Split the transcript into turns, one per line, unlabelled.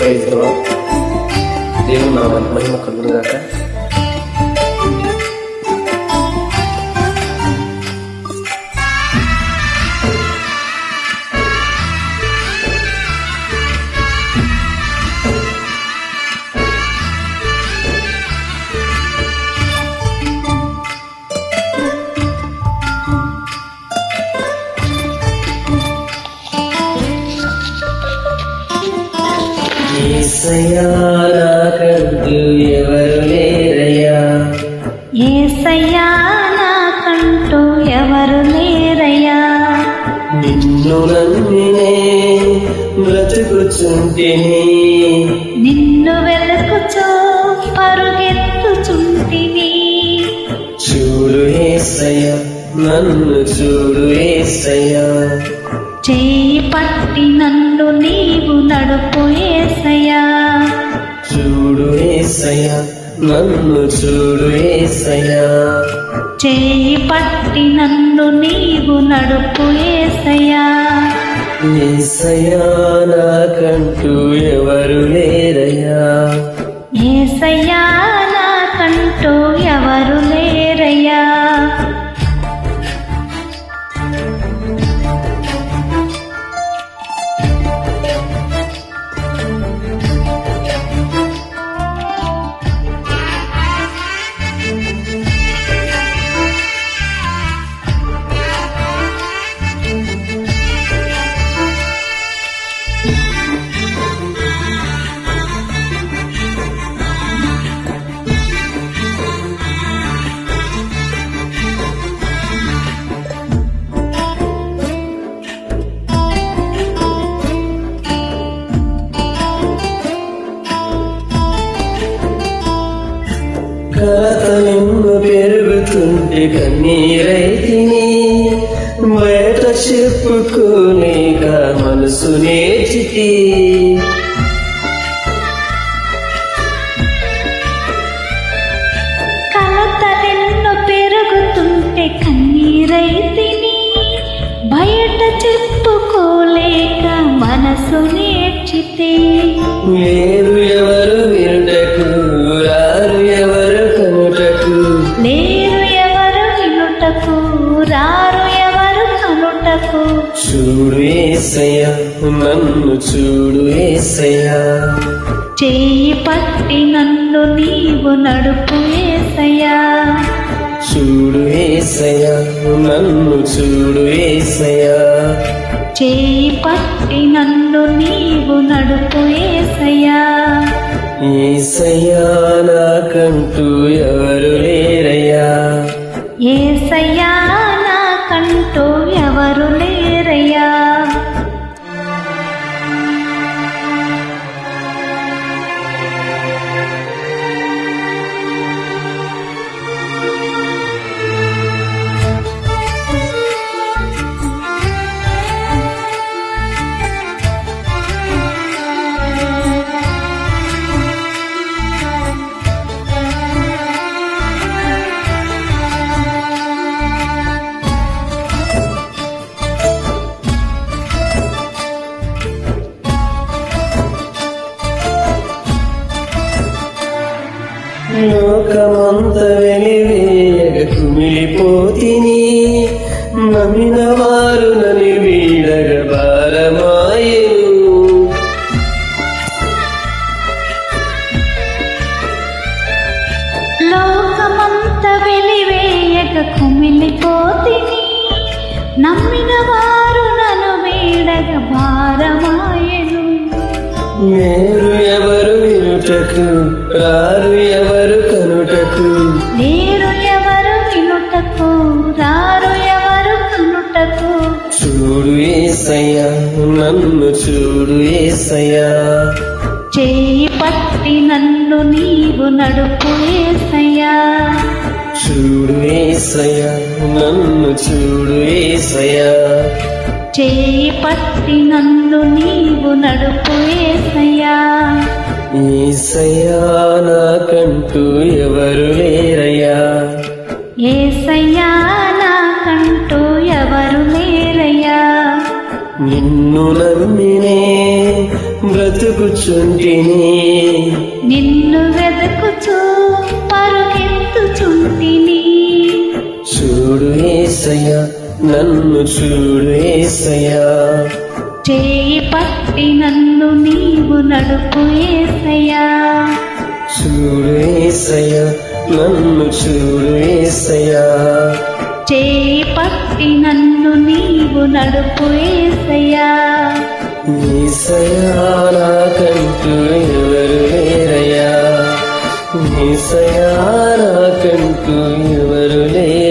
Praise the lord. దేవుని నామానికి మహిమ కలుగును గాక. యేసయ్యా నాకంటూ ఎవరు లేరయ్యా,
యేసయ్యా నాకంటూ ఎవరు లేరయ్యా,
నిన్ను నమ్మినే బ్రతుకుచుంటిని,
నిన్ను వెతుకుచూ పరుగెత్తుచుంటిని.
చూడు యేసయ్యా నన్ను చూడు యేసయ్యా,
చేయి పట్టి నన్ను నీవు నడుపు యేసయ్యా,
చూడు యేసయ్యా నన్ను చూడు యేసయ్యా,
చేయి పట్టి నన్ను నీవు నడుపు యేసయ్యా.
యేసయ్యా నాకంటూ ఎవరు లేరయ్యా,
యేసయ్యా నాకంటూ ఎవరు లేరయ్యా,
కలత నిన్ను పెరుగుతుంటే కన్నీరైతిని, బయట చెప్పుకోలేక మనసు నేర్చితి,
కలత నిన్ను పెరుగుతుంటే కన్నీరైతిని, బయట చెప్పుకోలేక మనసు నేర్చితే.
లేరు ఎవరు వినుటకు, రారు ఎవరు కనుటకు,
లేరు ఎవరు వినుటకు, రారు ఎవరు కనుటకు.
చూడు యేసయ్యా నన్ను చూడు యేసయ్యా,
చేయి పట్టి నన్ను నీవు నడుపు యేసయ్యా,
చూడు యేసయ్యా నన్ను చూడు యేసయ్యా,
చేయి పట్టి నన్ను నీవు నడుపు యేసయ్యా.
యేసయ్యా నాకంటూ ఎవరు లేరయ్యా,
యేసయ్యా నాకంటూ ఎవరు లేరయ్యా,
లోకమంత వెలివేయగ కుమిలిపోతిని, నమ్మిన వారు నన్ను వీడగ భారమాయెను,
లోకమంత వెలివేయక కుమిలిపోతిని, నమ్మిన వారు నన్ను వీడగ భారమాయెను.
లేరు ఎవరు వినుటకు, రారు ఎవరు కనుటకు,
లేరు ఎవరు వినుటకు, రారు ఎవరు కనుటకు.
చూడు యేసయ్యా నన్ను చూడు యేసయ్యా,
చేయి పట్టి నన్ను నీవు నడుపు యేసయ్యా,
చూడు యేసయ్యా నన్ను చూడు యేసయ్యా,
చేయి పట్టి నన్ను నీవు నడుపు యేసయ్యా.
యేసయ్యా నాకంటూ ఎవరు లేరయ్యా,
యేసయ్యా నాకంటూ ఎవరు లేరయ్యా,
నిన్ను నమ్మినే బ్రతుకుచుంటిని.
నిన్ను వెదకుచూ పరుగెత్తుచుంటిని.
చూడు యేసయ్యా, నన్ను చూడు యేసయ్యా,
చేయి పట్టి నన్ను నీవు నడుపు యేసయ్యా.
చూడు యేసయ్యా, నన్ను చూడు యేసయ్యా,
చేయి పట్టి నన్ను నీవు నడుపు యేసయ్యా.
యేసయ్యా నాకంటూ ఎవరు లేరయ్యా, యేసయ్యా నాకంటూ ఎవరు లేరయ్యా.